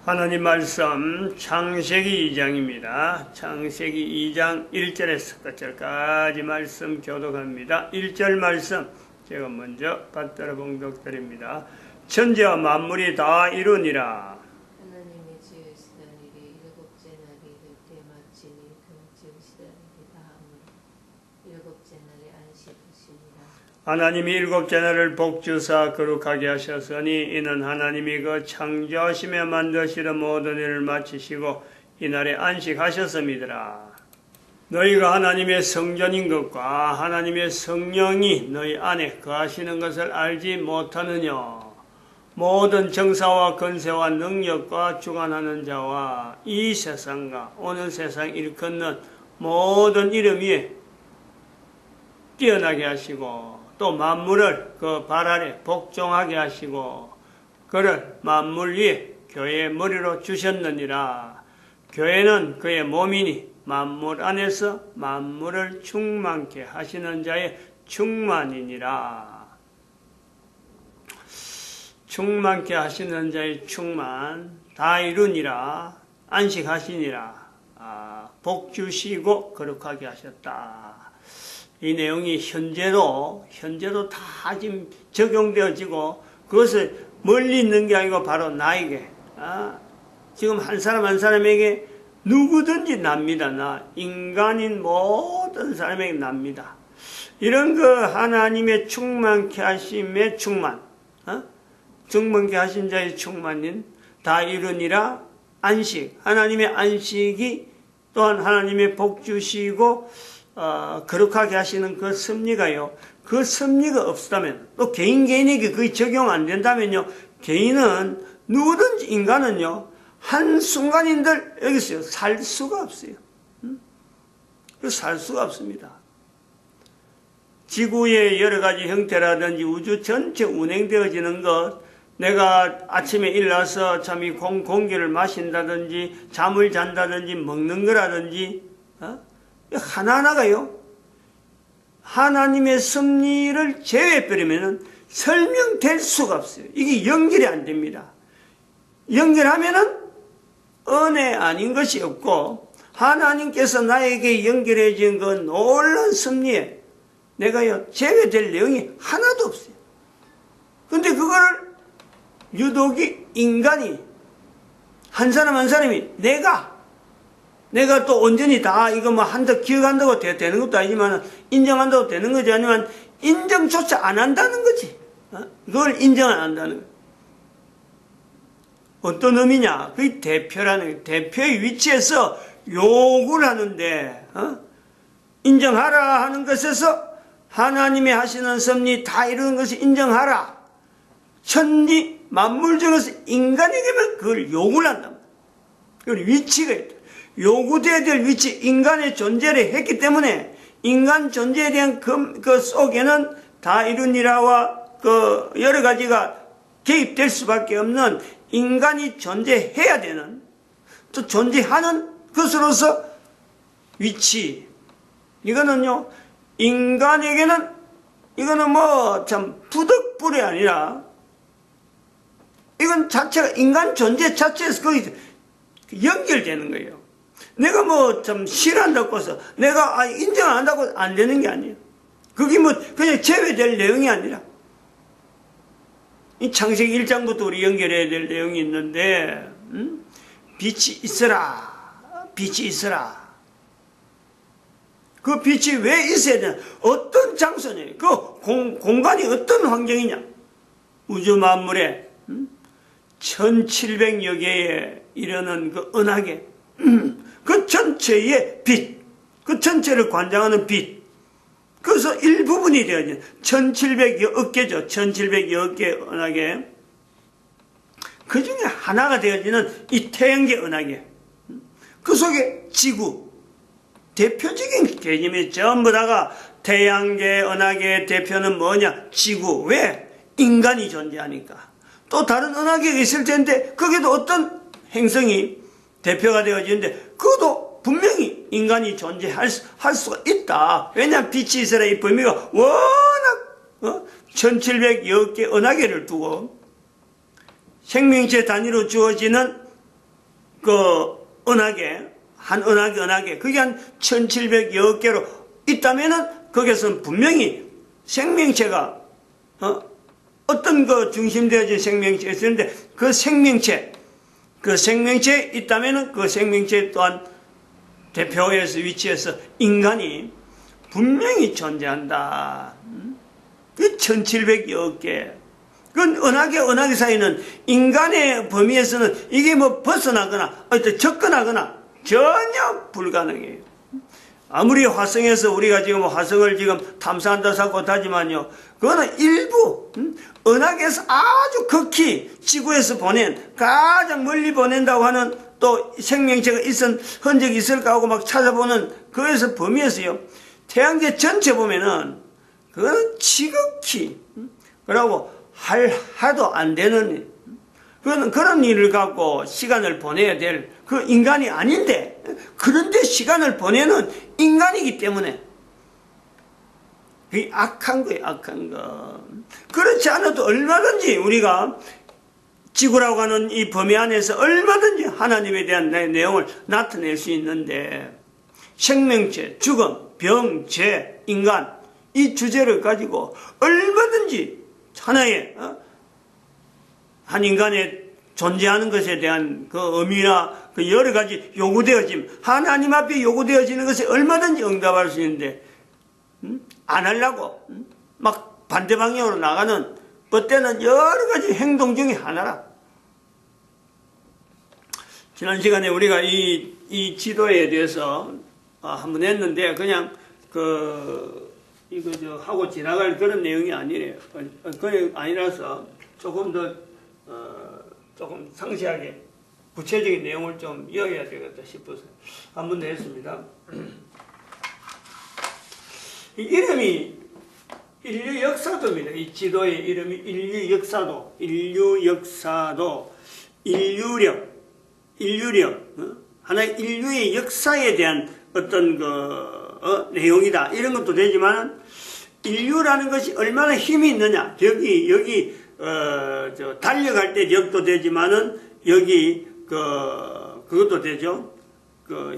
하나님 말씀 창세기 2장입니다. 창세기 2장 1절에서 끝절까지 말씀 교독합니다. 1절 말씀 제가 먼저 받들어 봉독드립니다. 천지와 만물이 다 이루니라. 하나님이 지으시던 일이 일곱째 날이 될 때 마치니 금지으시던 일이 다함으로 일곱째 날에 안식하시니라. 하나님이 일곱째 날을 복주사 거룩하게 하셨으니 이는 하나님이 그 창조하시며 만드시던 모든 일을 마치시고 이날에 안식하셨음이더라. 너희가 하나님의 성전인 것과 하나님의 성령이 너희 안에 거하시는 것을 알지 못하느냐. 모든 정사와 권세와 능력과 주관하는 자와 이 세상과 오는 세상 일컫는 모든 이름 위에 뛰어나게 하시고 또 만물을 그 발 아래 복종하게 하시고 그를 만물 위에 교회의 머리로 주셨느니라. 교회는 그의 몸이니 만물 안에서 만물을 충만케 하시는 자의 충만이니라. 충만케 하시는 자의 충만 다 이루니라. 안식하시니라. 복 주시고 거룩하게 하셨다. 이 내용이 현재도 다 지금 적용되어지고 그것을 멀리 있는 게 아니고 바로 나에게 지금 한 사람 한 사람에게 누구든지 납니다. 인간인 모든 사람에게 납니다. 이런 그 하나님의 충만케 하심의 충만 충만케 하신 자의 충만인 다 이루니라. 안식 하나님의 안식이 또한 하나님의 복 주시고 거룩하게 하시는 그 섭리가요. 그 섭리가 없다면 또 개인에게 그게 적용 안 된다면요. 개인은 누구든지 인간은요. 한순간인들 여기서요. 살 수가 없어요. 살 수가 없습니다. 지구의 여러 가지 형태라든지 우주 전체 운행되어지는 것 내가 아침에 일어나서 참 이 공기를 마신다든지 잠을 잔다든지 먹는 거라든지 하나하나가요. 하나님의 섭리를 제외해버리면 설명될 수가 없어요. 이게 연결이 안 됩니다. 연결하면은 은혜 아닌 것이 없고 하나님께서 나에게 연결해 준 그 놀라운 섭리에 내가요 제외될 내용이 하나도 없어요. 근데 그걸 유독이 인간이 한 사람 한 사람이 내가 또 온전히 다 이거 뭐 한다 기억한다고 되는 것도 아니지만 인정한다고 되는 거지 아니면 인정조차 안 한다는 거지. 그걸 인정 안 한다는 거. 어떤 의미냐? 그게 대표라는 거예요. 대표의 위치에서 요구를 하는데 인정하라 하는 것에서 하나님이 하시는 섭리 다 이루는 것을 인정하라. 천지 만물 중에서 인간에게만 그걸 요구를 한다. 그걸 위치가 있다. 요구되어야 될 위치, 인간의 존재를 했기 때문에 인간 존재에 대한 그 속에는 다 이루니라와 그 여러 가지가 개입될 수밖에 없는 인간이 존재해야 되는 또 존재하는 것으로서 위치. 이거는요, 인간에게는 이거는 뭐 참 부득불이 아니라 이건 자체가 인간 존재 자체에서 거기 연결되는 거예요. 내가 뭐 좀 싫어한다고 해서 내가 인정 안 한다고 안 되는 게 아니에요. 그게 뭐 그냥 제외될 내용이 아니라 이 창세기 1장부터 우리 연결해야 될 내용이 있는데 빛이 있어라. 빛이 있어라. 그 빛이 왜 있어야 되나? 어떤 장소냐? 그 공간이 어떤 환경이냐? 우주 만물에 1700여 개에 이르는 그 은하계 그 전체의 빛, 그 전체를 관장하는 빛, 그래서 일부분이 되어진 1700여 개죠. 1700여 개 은하계. 그 중에 하나가 되어지는 이 태양계 은하계. 그 속에 지구, 대표적인 개념이 전부 다가 태양계 은하계의 대표는 뭐냐? 지구. 왜? 인간이 존재하니까. 또 다른 은하계가 있을 텐데 거기도 어떤 행성이 대표가 되어지는데 그것도 분명히 인간이 존재할 수가 있다. 왜냐하면 빛이 있어라 이 범위가 워낙 1700여 개 은하계를 두고 생명체 단위로 주어지는 그 언약에, 한 언약에 그게 한 1700여 개로 있다면은 거기서는 분명히 생명체가 어떤 그 중심되어진 생명체가 있었는데 그 생명체에 있다면은 그 생명체 또한 대표에서 위치해서 인간이 분명히 존재한다. 그 1700여 개. 그 언약의 사이는 인간의 범위에서는 이게 뭐 벗어나거나, 접근하거나 전혀 불가능해요. 아무리 화성에서 우리가 지금 화성을 지금 탐사한다고 하지만요, 그거는 일부, 언약에서 아주 극히 지구에서 가장 멀리 보낸다고 하는 또 생명체가 흔적이 있을까 하고 막 찾아보는 그에서 범위에서요, 태양계 전체 보면은, 그거는 지극히, 그러고 하도 안 되는, 그런 일을 갖고 시간을 보내야 될 그 인간이 아닌데, 그런데 시간을 보내는 인간이기 때문에, 그게 악한 거예요, 악한 거. 그렇지 않아도 얼마든지 우리가 지구라고 하는 이 범위 안에서 얼마든지 하나님에 대한 내용을 나타낼 수 있는데, 생명체, 죽음, 병, 죄, 인간, 이 주제를 가지고 얼마든지 하나의, 한 인간의 존재하는 것에 대한 그 의미나 그 여러 가지 하나님 앞에 요구되어지는 것에 얼마든지 응답할 수 있는데, 안 하려고, 막 반대 방향으로 나가는, 그때는 여러 가지 행동 중에 하나라. 지난 시간에 우리가 이 지도에 대해서 한번 했는데, 그냥 하고 지나갈 그런 내용이 아니래요. 그게 아니라서 조금 더, 조금 상세하게 구체적인 내용을 좀 이어야 되겠다 싶어서 한번 더 했습니다. 이 이름이 인류 역사도입니다. 이 지도의 이름이 인류 역사도, 인류력, 하나의 인류의 역사에 대한 어떤 내용이다. 이런 것도 되지만, 인류라는 것이 얼마나 힘이 있느냐. 여기, 달려갈 때 역도 되지만은, 여기, 그것도 되죠.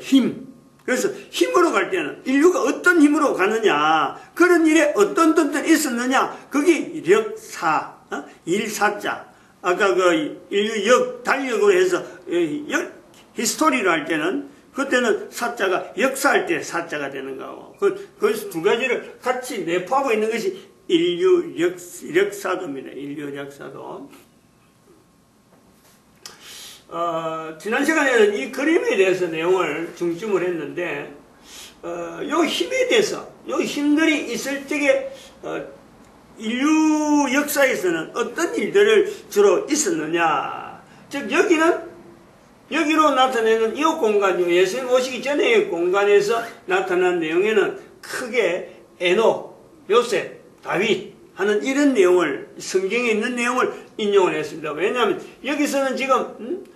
힘. 그래서 힘으로 갈 때는 인류가 어떤 힘으로 가느냐, 그런 일에 어떤 것들이 있었느냐, 그게 역사, 일사자. 아까 인류 달력으로 해서, 히스토리로 할 때는, 그때는 사자가 역사할 때 사자가 되는 거고, 그 두 가지를 같이 내포하고 있는 것이 인류 역사도입니다. 인류 역사도. 지난 시간에는 이 그림에 대해서 내용을 중점을 했는데, 요 힘에 대해서, 요 힘들이 있을 적에, 인류 역사에서는 어떤 일들을 주로 있었느냐. 즉, 여기로 나타내는 이 공간, 예수님 오시기 전의 공간에서 나타난 내용에는 크게 에녹, 요셉, 다윗 하는 이런 내용을, 성경에 있는 내용을 인용을 했습니다. 왜냐하면 여기서는 지금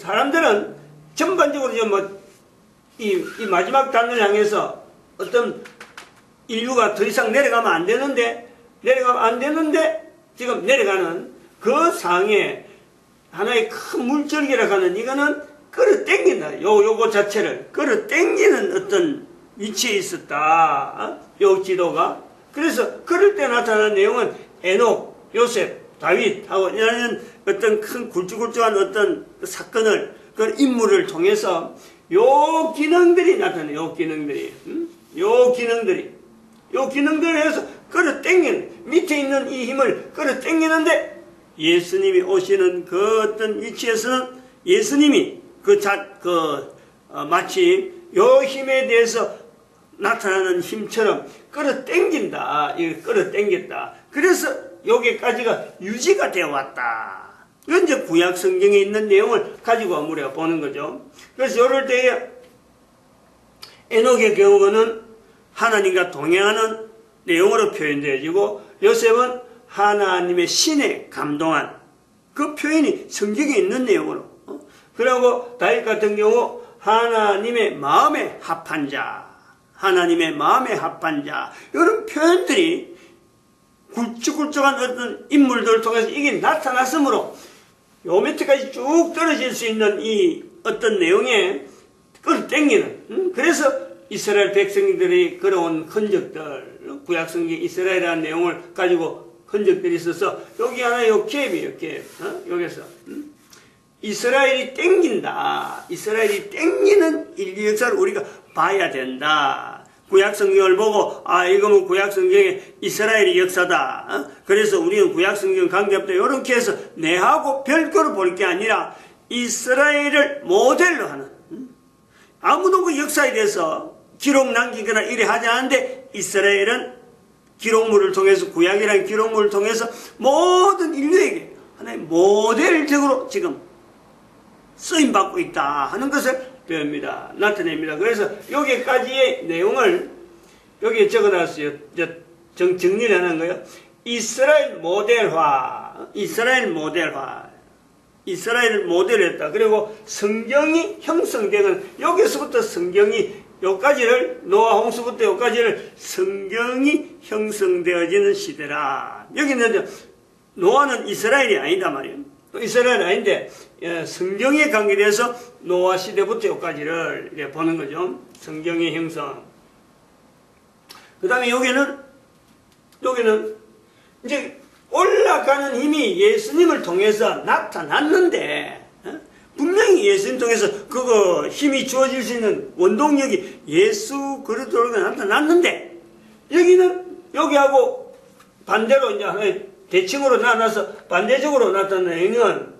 사람들은 전반적으로 이 마지막 단을 향해서 어떤 인류가 더 이상 내려가면 안 되는데 지금 내려가는 그 상에 하나의 큰 물줄기라고 하는 이거는 끌어당긴다. 요거 자체를 끌어당기는 어떤 위치에 있었다. 요 지도가. 그래서 그럴 때 나타나는 내용은 에녹, 요셉, 다윗하고 이런 어떤 큰 굵직굵직한 어떤 사건을, 그 인물을 통해서 요 기능들이 나타나요. 요 기능들을 해서 끌어당기는, 밑에 있는 이 힘을 끌어당기는데, 예수님이 오시는 그 어떤 위치에서는 예수님이 마치 요 힘에 대해서 나타나는 힘처럼 끌어당긴다. 이걸 끌어당겼다. 그래서 여기까지가 유지가 되어 왔다. 이건 이제 구약 성경에 있는 내용을 가지고 우리가 보는 거죠. 그래서 요럴 때에 에녹의 경우는 하나님과 동행하는 내용으로 표현되어지고, 요셉은 하나님의 신에 감동한 그 표현이 성경에 있는 내용으로. 그리고 다윗 같은 경우 하나님의 마음에 합한 자, 이런 표현들이 굵직굵직한 어떤 인물들을 통해서 이게 나타났으므로 요 밑에까지 쭉 떨어질 수 있는 이 어떤 내용에 그걸 땡기는, 그래서 이스라엘 백성들이 걸어온 흔적들, 구약성경 이스라엘이라는 내용을 가지고 흔적들이 있어서 여기 하나 요 갭이에요, 갭. 여기서 이스라엘이 땡긴다. 이스라엘이 땡기는 인류 역사를 우리가 봐야 된다. 구약성경을 보고 이거는 구약성경의 이스라엘의 역사다. 그래서 우리는 구약성경 관계없다. 이렇게 해서 내하고 별거로 볼 게 아니라 이스라엘을 모델로 하는, 아무도 그 역사에 대해서 기록 남기거나 이래 하지 않는데 이스라엘은 기록물을 통해서, 구약이라는 기록물을 통해서 모든 인류에게 하나의 모델적으로 지금 쓰임받고 있다 하는 것을 배웁니다. 나타냅니다. 그래서 여기까지의 내용을 여기에 적어놨어요. 정리를 하는 거예요. 이스라엘 모델화, 이스라엘 모델화, 이스라엘을 모델했다. 그리고 성경이 형성되는, 여기서부터 성경이 여기까지를, 노아 홍수부터 여기까지를 성경이 형성되어지는 시대라. 여기는 노아는 이스라엘이 아니다 말이에요. 이스라엘 아닌데 성경에 관계돼서 노아 시대부터 여기까지를 이렇게 보는 거죠. 성경의 형성. 그 다음에 여기는 이제 올라가는 힘이 예수님을 통해서 나타났는데, 분명히 예수님 통해서 그거 힘이 주어질 수 있는 원동력이 예수 그리스도로 나타났는데, 여기하고 반대로 이제 대칭으로 나눠서 반대적으로 나타나는 행은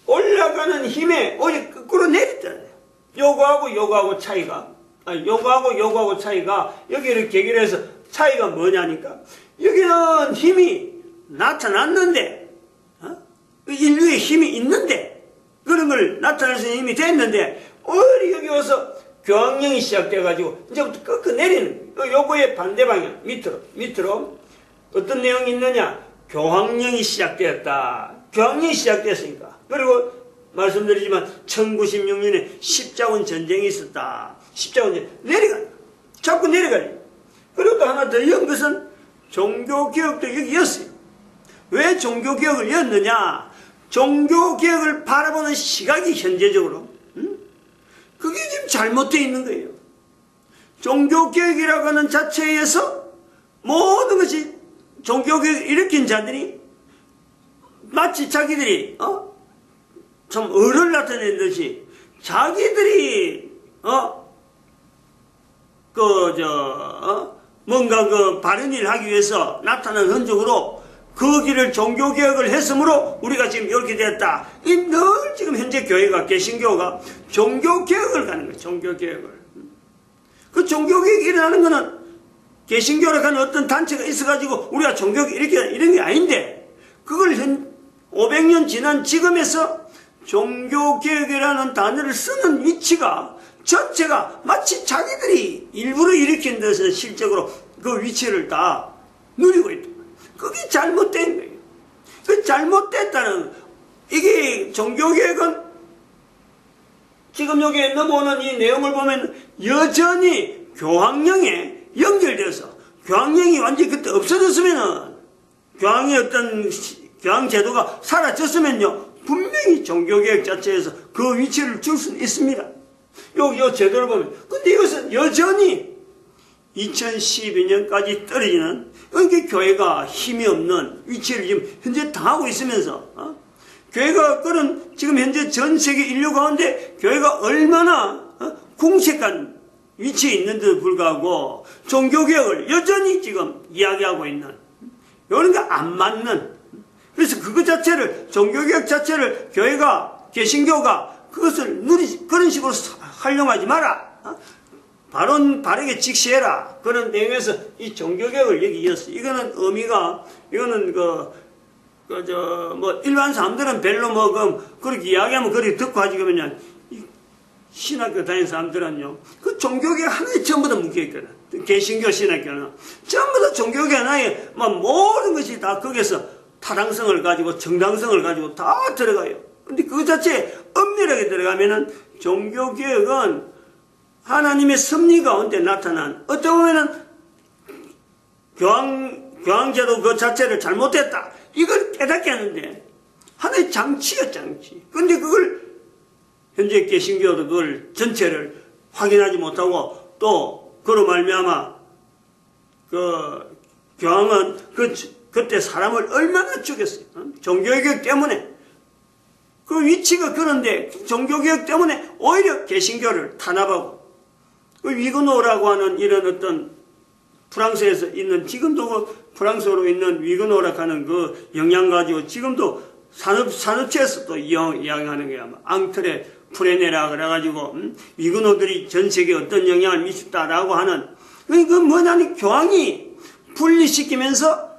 올라가는 힘에 어디 거꾸로 내렸잖아요. 요거하고 차이가, 요거하고 차이가 여기를 계기로 해서 차이가 뭐냐니까, 여기는 힘이 나타났는데, 인류의 힘이 있는데, 그런 걸 나타낼 수 있는 힘이 됐는데, 여기 와서 교황령이 시작돼가지고 이제부터 꺾어 내리는, 요거의 반대 방향, 밑으로 어떤 내용이 있느냐? 교황령이 시작되었다. 교황령이 시작됐으니까. 그리고 말씀드리지만 1096년에 십자군 전쟁이 있었다. 십자군 전쟁 내려가, 자꾸 내려가요. 그리고 또 하나 더 이은 것은 종교개혁도 여기 였어요. 왜 종교개혁을 였느냐? 종교개혁을 바라보는 시각이 현재적으로, 그게 지금 잘못되어 있는 거예요. 종교개혁이라고 하는 자체에서 모든 것이, 종교개혁을 일으킨 자들이 마치 자기들이 참 어를 나타낸 듯이 자기들이 뭔가 바른 일을 하기 위해서 나타난 흔적으로 그 길을 종교개혁을 했으므로 우리가 지금 이렇게 됐다. 이 늘 지금 현재 교회가, 개신교가 종교개혁을 가는 거예요. 종교개혁을. 그 종교개혁이 일어나는 거는 개신교라고 하는 어떤 단체가 있어가지고 우리가 종교개혁 이런 게 아닌데, 그걸 500년 지난 지금에서 종교개혁이라는 단어를 쓰는 위치가 전체가 마치 자기들이 일부러 일으킨 듯이 실적으로 그 위치를 다 누리고 있다. 그게 잘못된 거예요. 그 잘못됐다는, 이게 종교개혁은 지금 여기에 넘어오는 이 내용을 보면 여전히 교황령에 연결돼서, 교황령이 완전히 그때 없어졌으면은, 교황의 어떤 교황 제도가 사라졌으면요, 분명히 종교개혁 자체에서 그 위치를 줄 수는 있습니다. 요 제도를 보면. 근데 이것은 여전히 2012년까지 떨어지는, 그러니까 교회가 힘이 없는 위치를 지금 현재 당하고 있으면서, 교회가 그런 지금 현재 전 세계 인류 가운데 교회가 얼마나 궁색한 위치에 있는데도 불구하고 종교개혁을 여전히 지금 이야기하고 있는, 이런 게 안 맞는, 그래서 그것 자체를, 종교개혁 자체를 교회가, 개신교가 그것을 그런 식으로 활용하지 마라. 바르게 직시해라. 그런 내용에서 이 종교개혁을 여기 이었어. 이거는 의미가, 이거는 일반 사람들은 별로 그렇게 이야기하면 그렇게 듣고 하지, 그러면 신학교 다니는 사람들은요, 그 종교개혁 하나에 전부 다 묶여있거든. 개신교 신학교는. 전부 다 종교개혁 하나에 모든 것이 다 거기서 타당성을 가지고, 정당성을 가지고 다 들어가요. 근데 그 자체에 엄밀하게 들어가면은 종교개혁은 하나님의 섭리 가운데 나타난, 어떻게 보면은 교황제도 그 자체를 잘못했다, 이걸 깨닫게 하는데, 하나의 장치야, 장치. 근데 그걸 현재 개신교도 그걸 전체를 확인하지 못하고 또 그로 말미암아 그 교황은 그때 사람을 얼마나 죽였어요. 종교개혁 때문에. 그 위치가 그런데 종교개혁 때문에 오히려 개신교를 탄압하고 그 위그노라고 하는 이런 어떤 프랑스에서 있는 지금도 그 프랑스어로 있는 위그노라고 하는 그 영향 가지고 지금도 산업체에서 또 이야기하는 거야. 앙트레 프레네라 그래가지고 위그노들이 전 세계에 어떤 영향을 미쳤다라고 하는 그 뭐냐니 교황이 분리시키면서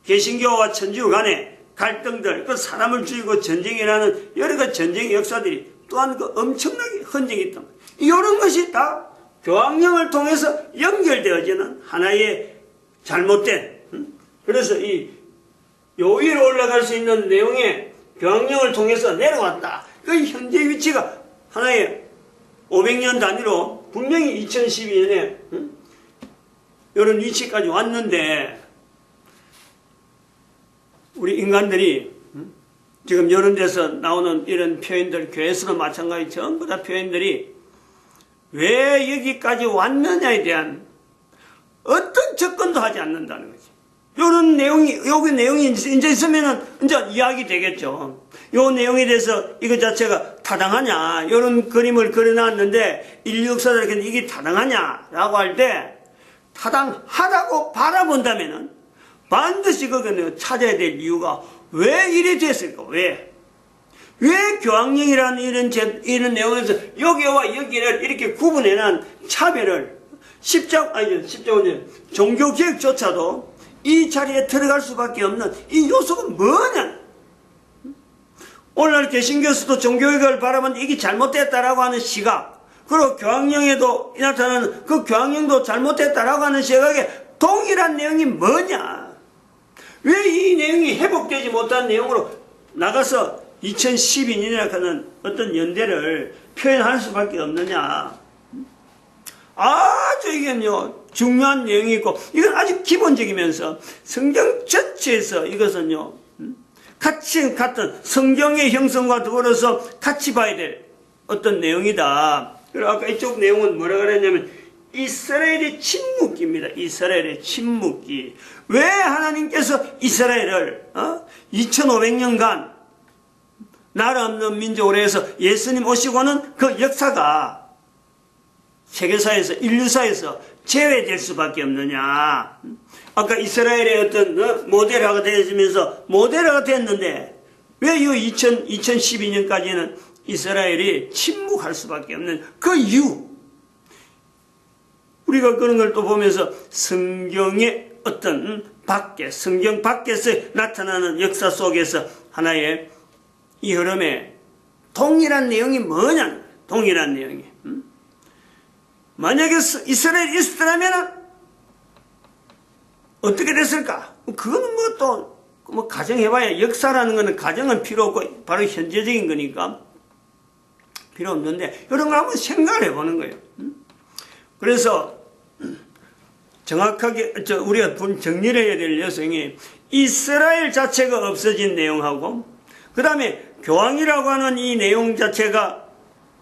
개신교와 천주교 간에 갈등들, 그 사람을 죽이고 전쟁이라는 여러 가지 전쟁의 역사들이 또한 그 엄청나게 흔적이 있다. 이런 것이 다 교황령을 통해서 연결되어지는 하나의 잘못된, 그래서 이 요 위로 올라갈 수 있는 내용의 교황령을 통해서 내려왔다. 그 현재 위치가 하나의 500년 단위로 분명히 2012년에 이런 위치까지 왔는데 우리 인간들이 지금 이런 데서 나오는 이런 표현들, 교회에서도 마찬가지 전부 다 표현들이 왜 여기까지 왔느냐에 대한 어떤 접근도 하지 않는다는 거지. 요런 내용이, 여기 내용이 이제 있으면은 이제 이야기 되겠죠. 요 내용에 대해서 이거 자체가 타당하냐, 요런 그림을 그려놨는데 인류 역사를 이게 타당하냐라고 할 때 타당하다고 바라본다면은 반드시 그거는 찾아야 될 이유가 왜 이래 됐을까? 왜 교황령이라는 이런 내용에서 여기와 여기를 이렇게 구분해놓은 차별을 종교개혁조차도 이 자리에 들어갈 수밖에 없는 이 요소가 뭐냐? 오늘날 개신교에서도 종교개혁을 바라보는데 이게 잘못됐다라고 하는 시각, 그리고 교황령에도 나타나는 그 교황령도 잘못됐다라고 하는 시각에 동일한 내용이 뭐냐? 왜 이 내용이 회복되지 못한 내용으로 나가서 2012년이라고 하는 어떤 연대를 표현할 수밖에 없느냐? 아주 이게요 중요한 내용이 있고 이건 아주 기본적이면서 성경 전체에서 이것은요 같이 같은 성경의 형성과 더불어서 같이 봐야 될 어떤 내용이다. 그리고 아까 이쪽 내용은 뭐라 그랬냐면 이스라엘의 침묵기입니다. 이스라엘의 침묵기. 왜 하나님께서 이스라엘을 2500년간 나라 없는 민족으로 해서 예수님 오시고는 그 역사가 세계사에서 인류사에서 제외될 수밖에 없느냐. 아까 이스라엘의 어떤 모델화가 되어지면서 모델화가 됐는데 왜 이 2012년까지는 이스라엘이 침묵할 수밖에 없는 그 이유. 우리가 그런 걸 또 보면서 성경의 어떤 성경 밖에서 나타나는 역사 속에서 하나의 이 흐름에 동일한 내용이 뭐냐? 동일한 내용이. 만약에 이스라엘이 있었더라면 어떻게 됐을까? 그거는 뭐 가정해봐야 역사라는 거는 가정은 필요 없고 바로 현재적인 거니까 필요 없는데 이런 걸 한번 생각을 해보는 거예요. 그래서 정확하게 우리가 정리를 해야 될 여성이 이스라엘 자체가 없어진 내용하고 그 다음에 교황이라고 하는 이 내용 자체가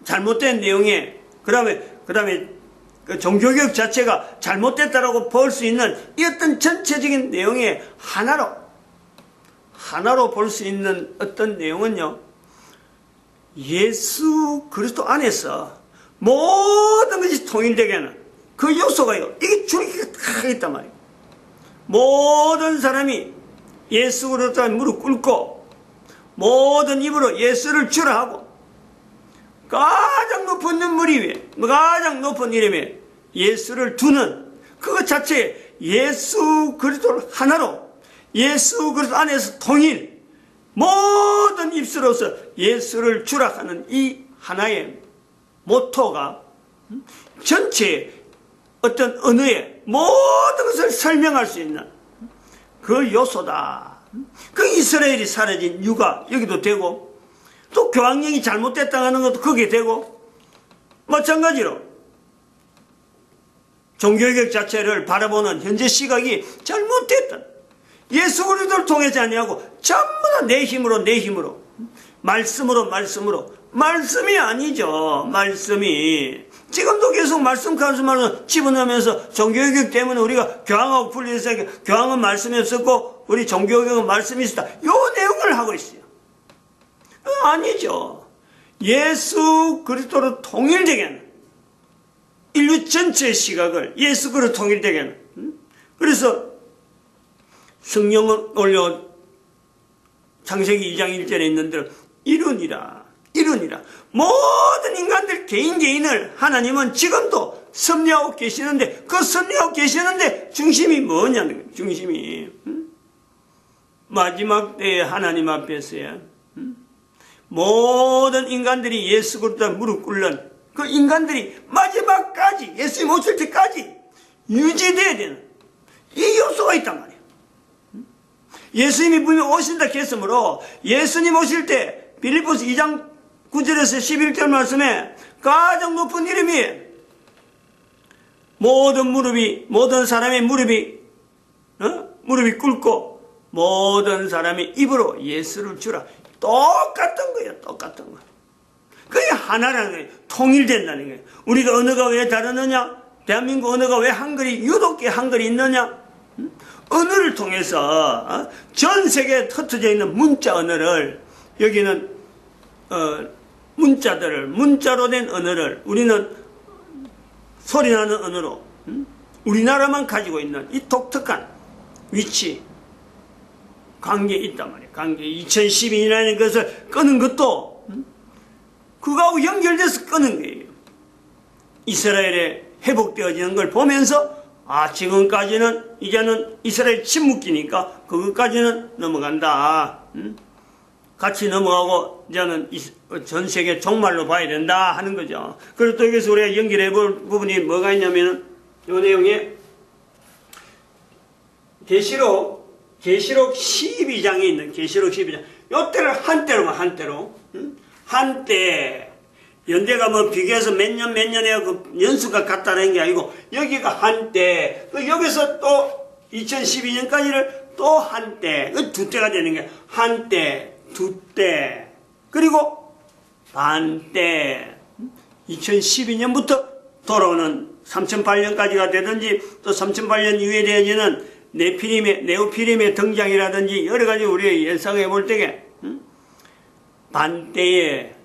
잘못된 내용에 그 다음에 그 종교개혁 자체가 잘못됐다라고 볼 수 있는 이 어떤 전체적인 내용의 하나로 볼 수 있는 어떤 내용은요, 예수 그리스도 안에서 모든 것이 통일되게 하는 그 요소가요, 이게 줄기가 다 있단 말이에요. 모든 사람이 예수 그리스도에 무릎 꿇고 모든 입으로 예수를 주라 하고 가장 높은 눈물이 위에 가장 높은 이름에 예수를 두는 그것 자체에 예수 그리스도를 하나로 예수 그리스도 안에서 통일 모든 입술로서 예수를 주라 하는 이 하나의 모토가 전체 어떤 언어의 모든 것을 설명할 수 있는 그 요소다. 그 이스라엘이 사라진 이유가 여기도 되고 또 교황령이 잘못됐다는 것도 그게 되고 마찬가지로 종교개혁 자체를 바라보는 현재 시각이 잘못됐다. 예수 그리스도를 통하지 아니하고 전부 다 내 힘으로 말씀으로 말씀이 아니죠. 말씀이 지금도 계속 말씀 가르침을 집어넣으면서 종교교육 때문에 우리가 교황하고 분리해서 교황은 말씀이 없었고 우리 종교교육은 말씀이 있었다. 요 내용을 하고 있어요. 아니죠. 예수 그리스도로 통일되게 하는 인류 전체의 시각을 예수 그리스도로 통일되게 하는 그래서 성령을 올려 창세기 2장 1절에 있는 대로 이루니라 모든 인간들 개인을 하나님은 지금도 섭리하고 계시는데 그 섭리하고 계시는데 중심이 뭐냐는 거예요. 중심이 마지막 때에 하나님 앞에서야 모든 인간들이 예수 그리스도에 무릎 꿇는 그 인간들이 마지막까지 예수님 오실 때까지 유지되어야 되는 이 요소가 있단 말이에요. 예수님이 분명히 오신다 했으므로 예수님 오실 때 빌립보서 2장 9절에서 11절 말씀에 가장 높은 이름이 모든 사람의 무릎이 꿇고 모든 사람의 입으로 예수를 주라. 똑같은 거예요. 똑같은 거. 그게 하나라는 거예요. 통일된다는 거예요. 우리가 언어가 왜 다르느냐? 대한민국 언어가 왜 유독 한글이 있느냐? 언어를 통해서 전 세계에 흩어져 있는 문자 언어를 여기는 문자로 된 언어를 우리는 소리나는 언어로 우리나라만 가지고 있는 이 독특한 위치 관계에 있단 말이에요. 관계 2012년이라는 것을 끄는 것도 그거하고 연결돼서 끄는 거예요. 이스라엘에 회복되어지는 걸 보면서 지금까지는 이제는 이스라엘 침묵기니까 그것까지는 넘어간다. 같이 넘어가고 이제는 전 세계 종말로 봐야 된다 하는 거죠. 그리고 또 여기서 우리가 연결해 볼 부분이 뭐가 있냐면은 이 내용에 계시록 12장에 있는 계시록 12장 요때를 한때 연대가 뭐 비교해서 몇 년에 그 연수가 같다는 게 아니고 여기가 한때 여기서 또 2012년까지를 또 한때 두 때가 되는 게 한때 두 때 그리고 반때 2012년부터 돌아오는 3008년까지가 되든지 또 3008년 이후에 되어지는 네오피림의 등장이라든지 여러 가지 우리가 예상해 볼 때에 반때에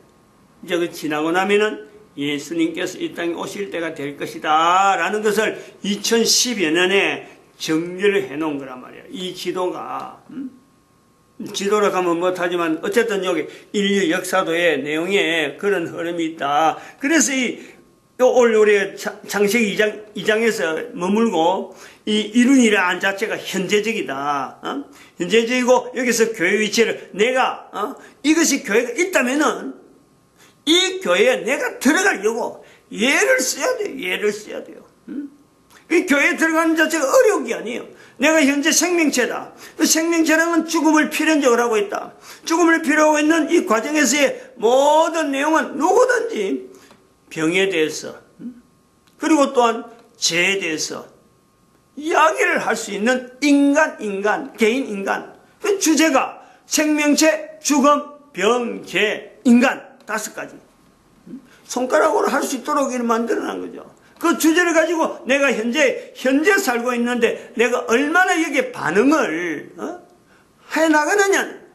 이제 지나고 나면은 예수님께서 이 땅에 오실 때가 될 것이다 라는 것을 2010여 년에 정리를 해 놓은 거란 말이에요. 이 지도가 지도라 하면 못하지만 어쨌든 여기 인류 역사도의 내용에 그런 흐름이 있다. 그래서 오늘 우리 창세기 2장에서 머물고 이 이룬이라는 자체가 현재적이다. 현재적이고 여기서 교회 위치를 내가 이것이 교회가 있다면은 이 교회에 내가 들어가려고 예를 써야 돼요. 이 교회에 들어가는 자체가 어려운 게 아니에요. 내가 현재 생명체다. 그 생명체라는 죽음을 필연적으로 하고 있다. 죽음을 필요하고 있는 이 과정에서의 모든 내용은 누구든지 병에 대해서 그리고 또한 죄에 대해서 이야기를 할 수 있는 개인 인간. 그 주제가 생명체, 죽음, 병, 죄, 인간 5가지. 손가락으로 할 수 있도록 이렇게 만들어놓은 거죠. 그 주제를 가지고 내가 현재 살고 있는데 내가 얼마나 여기에 반응을 해나가느냐.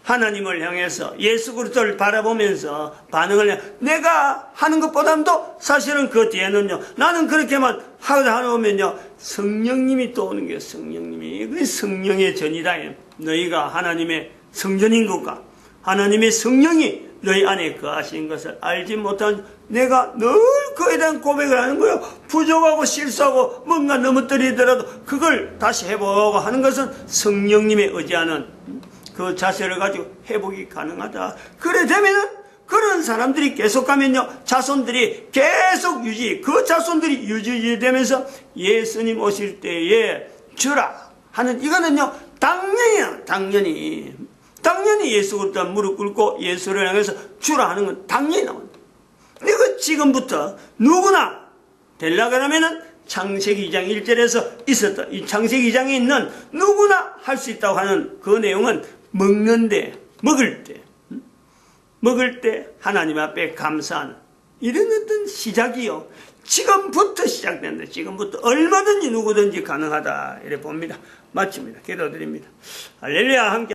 하나님을 향해서 예수 그리스도를 바라보면서 반응을 해. 내가 하는 것보다도 사실은 그 뒤에는요. 나는 그렇게만 하다 보면요. 성령님이 또 오는 거예요. 성령님이. 그게 성령의 전이다. 너희가 하나님의 성전인 것과 하나님의 성령이 너희 안에 거하신 것을 알지 못한 내가 늘 그에 대한 고백을 하는 거예요. 부족하고 실수하고 뭔가 넘어뜨리더라도 그걸 다시 해보고 하는 것은 성령님의 의지하는 그 자세를 가지고 회복이 가능하다. 그래 되면은 그런 사람들이 계속 가면요. 자손들이 계속 그 자손들이 유지되면서 예수님 오실 때에 주라 하는 이거는요. 당연히 예수 그리스도 무릎 꿇고 예수를 향해서 주라 하는 건 당연히 나옵니다. 이거 지금부터 누구나 되려고 하면은 창세기 2장 1절에서 있었던 이 창세기 2장에 있는 누구나 할 수 있다고 하는 그 내용은 먹을 때 하나님 앞에 감사하는 이런 어떤 시작이요. 지금부터 시작된다. 지금부터 얼마든지 누구든지 가능하다. 이래 봅니다. 마칩니다. 기도드립니다. 할렐루야. 함께